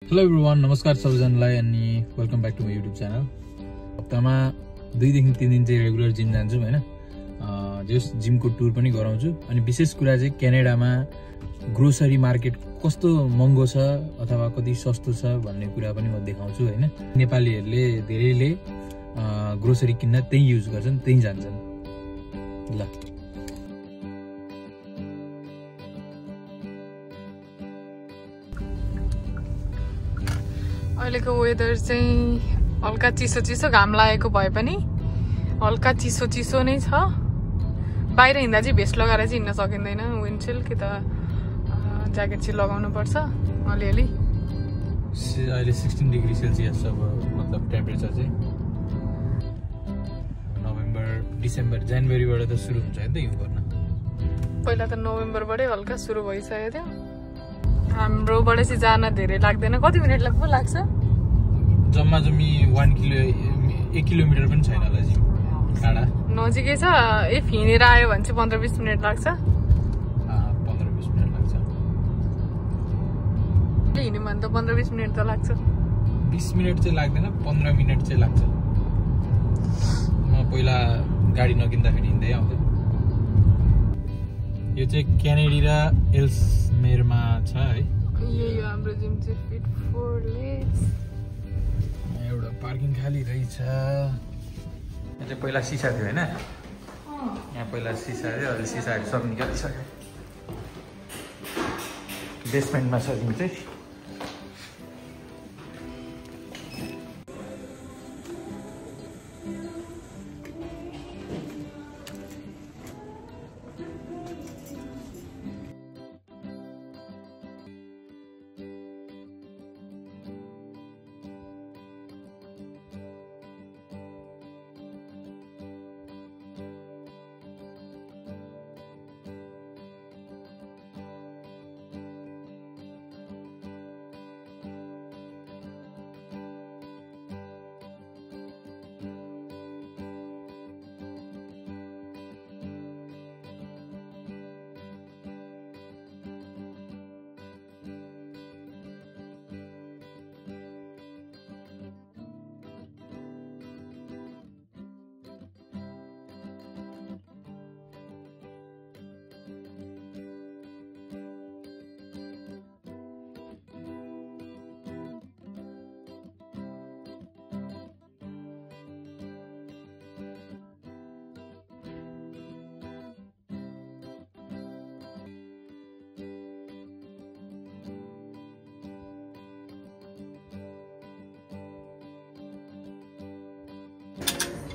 Hello everyone, नमस्कार सबैजनालाई अनि welcome back to my YouTube channel. हप्तामा 2 देखि 3 दिन चाहिँ रेगुलर जिम जान्छु हैन। जस जिमको टुर पनि गराउँछु अनि विशेष कुरा चाहिँ क्यानाडामा ग्रोसरी मार्केट कस्तो महँगो छ अथवा कति सस्तो छ भन्ने कुरा पनि म देखाउँछु हैन। नेपालीहरूले धेरैले ग्रोसरी किन्न त्यही युज गर्छन्, त्यही जान्छन्। ल अहिलेको वेदर चाहिँ हल्का चिसो चिसो, घाम लागेको भए पनि हल्का चिसो चिसो नै छ। बाहिर हिँड्दा चाहिँ भेस्ट लगाएर चाहिँ हिँड्न सकिँदैन, विन्डसिल्ड कि त ज्याकेट चाहिँ लगाउनु पर्छ अलिअलि। अहिले 16 डिग्री सेल्सियस छ मतलब टेम्परेचर चाहिँ। नोभेम्बर डिसेम्बर जनवरीबाट त सुरु हुन्छ नि त हिउँ पर्न। पहिला त नोभेम्बरबाटै हल्का सुरु भइसकेको थियो। हाम्रोबाट चाहिँ जान धेरै लाग्दैन, कति मिनट पो लाग्छ? जम्मा जम्मी 1 किलोमिटर पनि छैन होला जिम, टाढा नजिकै छ। इफ हिँडेर आयो भने चाहिँ 15-20 मिनट लाग्छ। 15-20 मिनट लाग्छ। हिँड्यो भने त 15-20 मिनट त लाग्छ। 20 मिनट चाहिँ लाग्दैन, 15 मिनट चाहिँ लाग्छ। म पहिला गाडी नकिन्दाखेरि हिँड्दै आउँथेँ। यो चाहिँ क्यानेडी र एल्समेरमा छ है। यही हो हाम्रो जिम चाहिँ, फिट फर लेग्स। एउटा पार्किङ खाली रहेछ। यहाँ चाहिँ पहिला सिसा थियो हैन। यहाँ पहिला सिसा थियो, अहिले सिसाहरू सब निकालिसक्यो। बेसमेन्टमा छ जिम चाहिँ।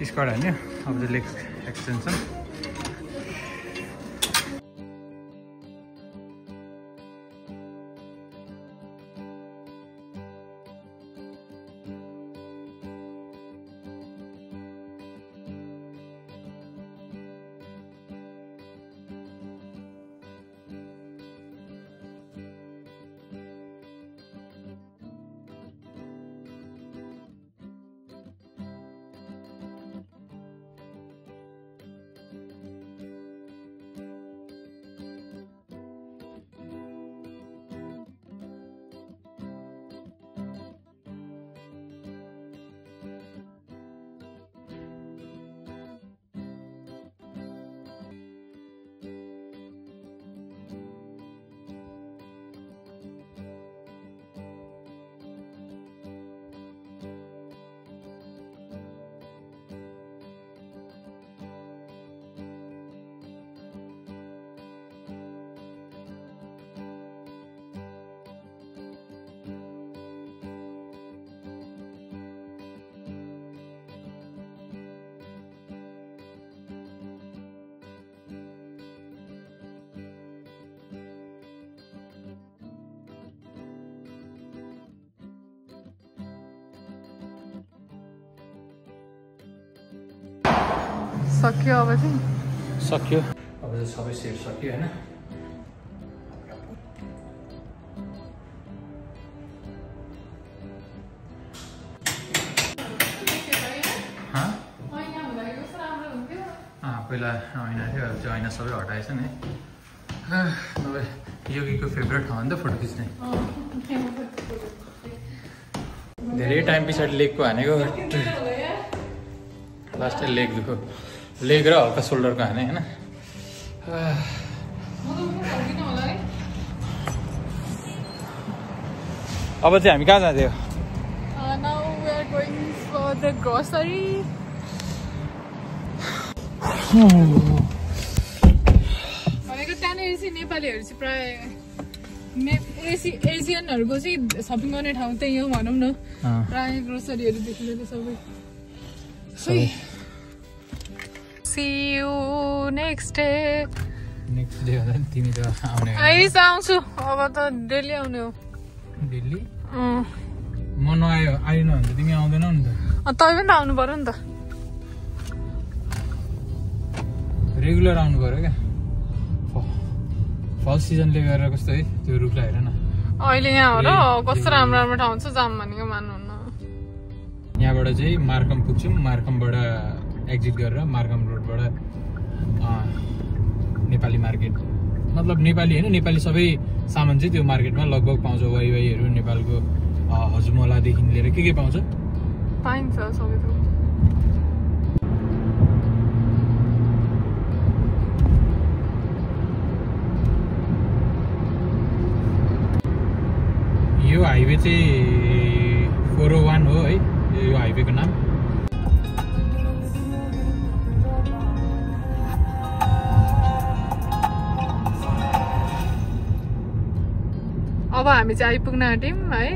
स्क्वाड हैन, अब चाहिँ लेग एक्सटेन्सन। सक्यो अब चाहिँ, सक्यो। अब चाहिँ सबै सेट सक्यो हैन। पहिला ऐना थियो, अहिले चाहिँ ऐना सबै हटाएछ नि। योगीको फेभरेट ठाउँ हो नि त फोटो खिच्ने। धेरै टाइम पछाडि लेगको हानेको लास्ट लेग दुखो लेग र हल्का सोल्डरको हाने हैन अब चाहिँ हामी कहाँ जाँदै हो Now we are going for the grocery. भनेको त्यहाँनिर चाहिँ नेपालीहरू चाहिँ प्राय एसियनहरूको चाहिँ सपिङ गर्ने ठाउँ त्यही हो भनौँ न प्राय ग्रोसरीहरूदेखि लिएर सबै See you next day. Next day भन्दा नि तिमी त आउने आउँछु अब त डेली आउने हो दिल्ली म नआयो आएन भने त तिमी आउँदैनौ नि त तपाईँ पनि त आउनु पर्यो नि त रेगुलर आउनु पर्यो क्या फल सिजनले गरेर कस्तो है त्यो रुखलाई हेर न अहिले यहाँ हो र कस्तो राम्रो राम्रो ठाउँ छ जाम भनेको मान्नुहुन्न यहाँबाट चाहिँ मार्कम पुग्छौँ मार्कमबाट एक्जिट गरेर मार्कम रोडबाट नेपाली मार्केट मतलब नेपाली होइन नेपाली सबै सामान चाहिँ त्यो मार्केटमा लगभग पाउँछ वाइवाईहरू नेपालको हजमोलादेखि लिएर के पाउँछ पाइन्छ सबै थोक यो हाइवे चाहिँ 401 हो है यो हाइवेको नाम अब हामी चाहिँ आइपुग्न आँट्यौँ है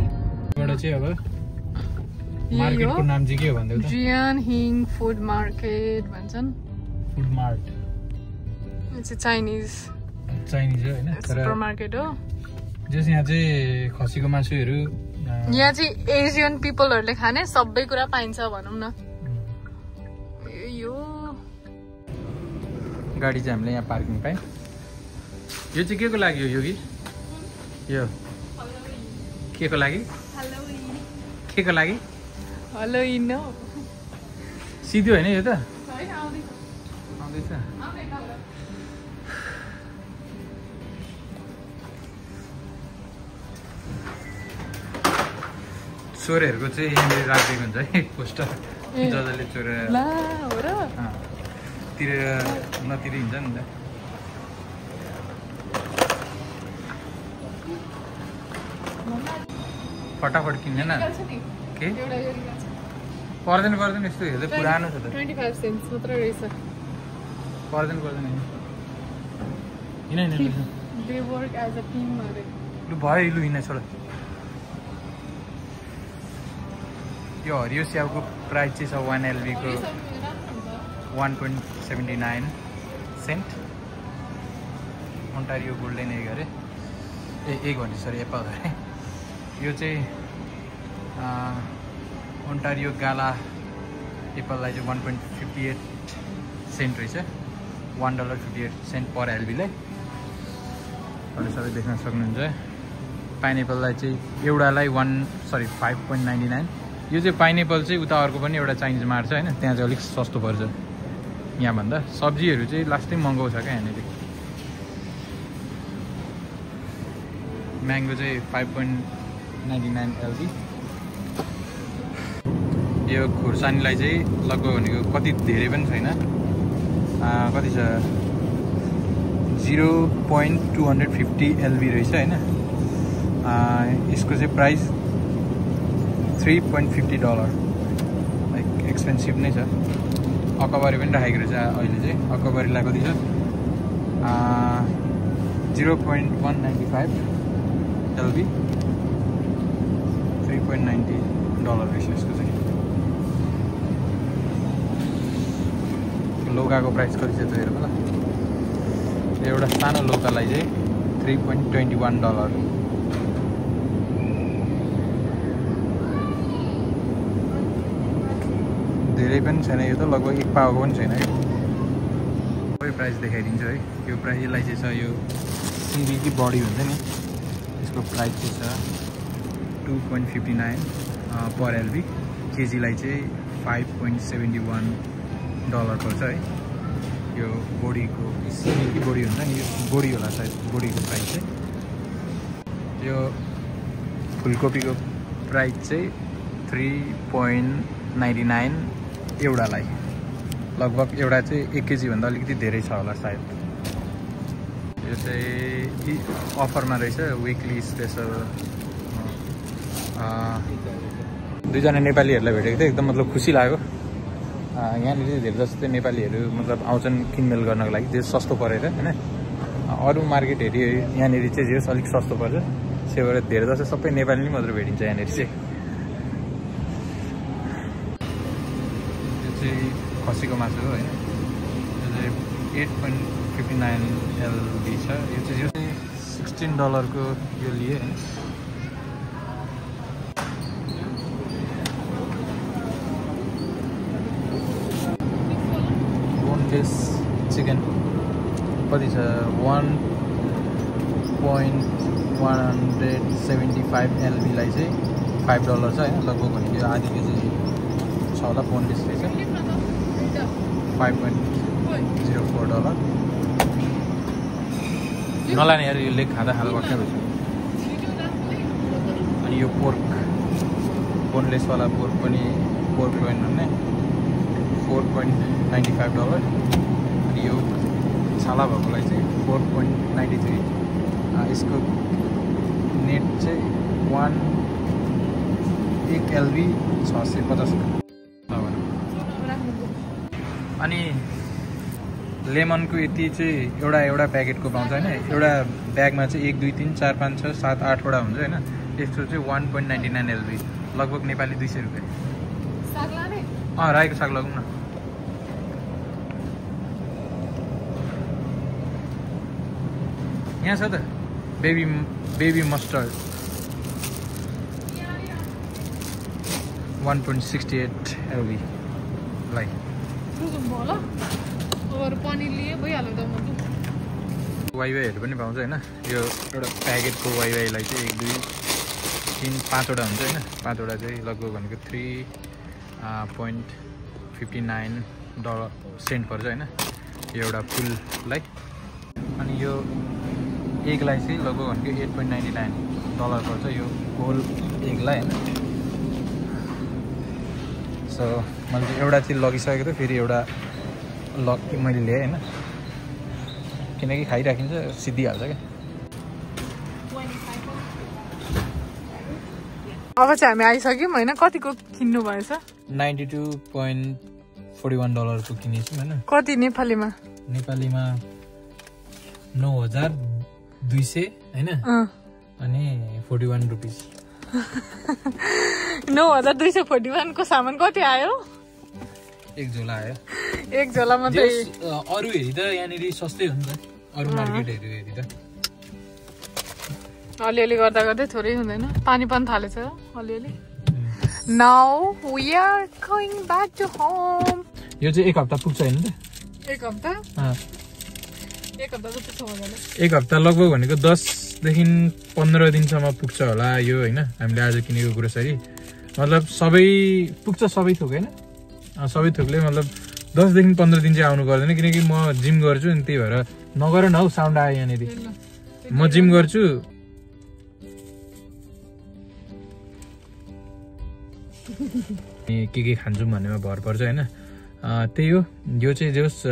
बाट चाहिँ अब मार्केटको नाम चाहिँ के हो भन्दै त जियान हिङ फुड मार्केट भन्छन् फुड मार्ट यो चाहिँ चाइनिज चाइनिज हो हैन सुपर मार्केट हो जस यहाँ चाहिँ खसीको मासुहरू यहाँ चाहिँ एसियन पिपलहरूले खाने सबै कुरा पाइन्छ भनौँ न यो गाडी चाहिँ हामीले यहाँ पार्किङ पायौँ यो चाहिँ के को लागि हो योगी यो के को लागि के को लागि हेलो इनो सिधो होइन यो त आउँदैछ चोरहरूको चाहिँ यहाँनिर राखिदिएको हुन्छ है पोस्टर जसले चोरेर तिरेर नतिरी हुन्छ नि त फटाफट किन्दैन के पर्दैन पर्दैन यस्तो हेर्दै पुरानो छ त 25 सेन्ट्स मात्र रहेछ पर्दैन पर्दैन हिँड they work as a team अरे लु भयो लु हिँड छोड यो हरियो स्याउको प्राइस चाहिँ छ 1 LV को 1.79 सेन्ट ओन्टारियो गोल्डन एग अरे एग भन्छ सरी एप्पल अरे यो चाहिँ ओन्टारियो गाला एप्पललाई चाहिँ 1.58 सेन्ट रहेछ $1.58 पर एलबीलाई अरू सबै देख्न सक्नुहुन्छ पाइनएप्पललाई चाहिँ एउटालाई 5.99 यो चाहिँ पाइनएप्पल चाहिँ उता अर्को पनि एउटा चाइनिज मार्छ होइन त्यहाँ चाहिँ अलिक सस्तो पर्छ यहाँभन्दा सब्जीहरू चाहिँ लास्टै महँगो छ क्या यहाँनिर म्याङ्गो चाहिँ 5.99 LB यो खुर्सानीलाई चाहिँ लगभग भनेको कति धेरै पनि छैन कति छ 0.250 LB रहेछ होइन यसको चाहिँ प्राइस $3.50 लाइक एक्सपेन्सिभ नै छ अकबरी पनि राखेको रहेछ अहिले चाहिँ अकबरीलाई कति छ 0.195 LB $3.90 रहेछ यसको चाहिँ लौकाको प्राइस कति छ त्यो हेरौँ ल एउटा सानो लौकालाई चाहिँ $3.21 धेरै पनि छैन यो त लगभग एक पावाको पनि छैन है सबै प्राइस देखाइदिन्छु है यो प्राइस यसलाई चाहिँ छ यो सिमी कि बडी हुन्छ नि यसको प्राइस चाहिँ छ 2.59 पर एलबी केजीलाई चाहिँ $5.71 पर्छ है यो बोडीको सिमी कि बोडी हुन्छ नि यो बोडी होला सायद बोडीको प्राइस चाहिँ यो फुलकोपीको प्राइस चाहिँ 3.99 एउटालाई। लगभग एउटा चाहिँ 1 केजी भन्दा अलिकति धेरै छ होला सायद। यो चाहिँ अफरमा रहेछ, विकली स्पेसल। दुईजना नेपालीहरूलाई भेटेको थिएँ, एकदम मतलब खुसी लाग्यो। यहाँनिर धेरै जस्तो नेपालीहरू मतलब आउँछन् किनमेल गर्नको लागि, त्यो सस्तो परेर होइन। अरू मार्केट हेरी यहाँनिर चाहिँ जे अलिक सस्तो पर्छ, त्यसै भएर धेरै जस्तो सबै नेपाली नै मात्र भेटिन्छ यहाँनिर चाहिँ। यो चाहिँ खसीको मासु हो होइन, यो चाहिँ 8.59 LB छ। यो चाहिँ $16 को यो लिए होइन। बोनलेस चिकन कति छ? 1.175 LB लाई चाहिँ $5 छ होइन। लगभग भनेको यो आधी केजी छ होला। बोनलेस रहेछ, $5.04। नलाने यार, यो लेग खाँदा भक्कै भएछ। अनि यो पोर्क, बोनलेसवाला पोर्क पनि पोर्क लोइन भन्ने $4.95। अनि यो छाला भएकोलाई चाहिँ 4.93। यसको नेट चाहिँ 1 LB 650। अनि लेमनको यति चाहिँ एउटा प्याकेटको पाउँछ होइन। एउटा ब्यागमा चाहिँ 1 2 3 4 5 6 7 8 वटा हुन्छ होइन। यसको चाहिँ 1.99 LB, लगभग नेपाली 200 रुपियाँ। राईको साग लगाउँ न। यहाँ छ त बेबी मस्टर्ड 1.68 LB लाई। वाइवाईहरू पनि पाउँछ होइन। यो एउटा प्याकेटको वाइवाईलाई चाहिँ 1 2 3 5 वटा हुन्छ होइन। 5 वटा चाहिँ लगभग भनेको $3.59 पर्छ होइन, यो एउटा फुललाई। अनि यो एगलाई चाहिँ लगभग भनेको $8.99 पर्छ, यो होल एगलाई होइन। सो मैले चाहिँ एउटा चाहिँ लगिसकेको थिएँ, फेरि एउटा मैले ल्याएँ होइन, किनकि खाइराखिन्छ सिद्धिहाल्छ क्या। अब चाहिँ हामी आइसक्यौँ होइन। कतिको किन्नु भएछ? $92.41 को किनेछु होइन। कति नेपालीमा? नेपालीमा 9,200 होइन। अनि 41 रुपिस। 9,241 को सामान कति आयो? एक झोला आयो। एक झोला मात्रै? अरू हेरी त यहाँनिर सस्तै हो नि त, अरू मार्केटहरू हेरी त। अलिअलि गर्दा गर्दै थोरै हुँदैन, पानी पनि थालेछ अलिअलि। Now we are going back to home. यो चाहिँ 1 हप्ता पुग्छ होइन त? 1 हप्ता? 1 हप्ता जति छ होला। 1 हप्ता लगभग भनेको 10 देखि 15 दिनसम्म पुग्छ होला यो होइन। हामीले आज किनेको ग्रोसरी मतलब सबै पुग्छ, सबै थोक होइन। सबै थोकले मतलब 10 देखि 15 दिन चाहिँ आउनु पर्दैन, किनकि म जिम गर्छु नि, त्यही भएर नगर न हौ। साउन्ड आयो यहाँनिर। म जिम गर्छु, के खान्छु भन्नेमा भर पर्छ होइन। त्यही हो। यो चाहिँ जे होस्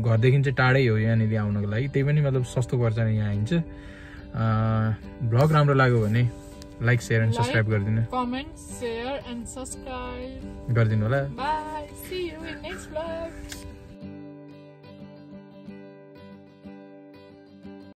घरदेखि चाहिँ टाढै हो यहाँनिर आउनको लागि, त्यही पनि मतलब सस्तो पर्छ यहाँ आइन्छ। भ्लग राम्रो लाग्यो भने लाइक शेयर एन्ड सब्सक्राइब गरिदिनु, कमेन्ट शेयर एन्ड सब्सक्राइब गरिदिनु होला। Bye, see you in next vlog.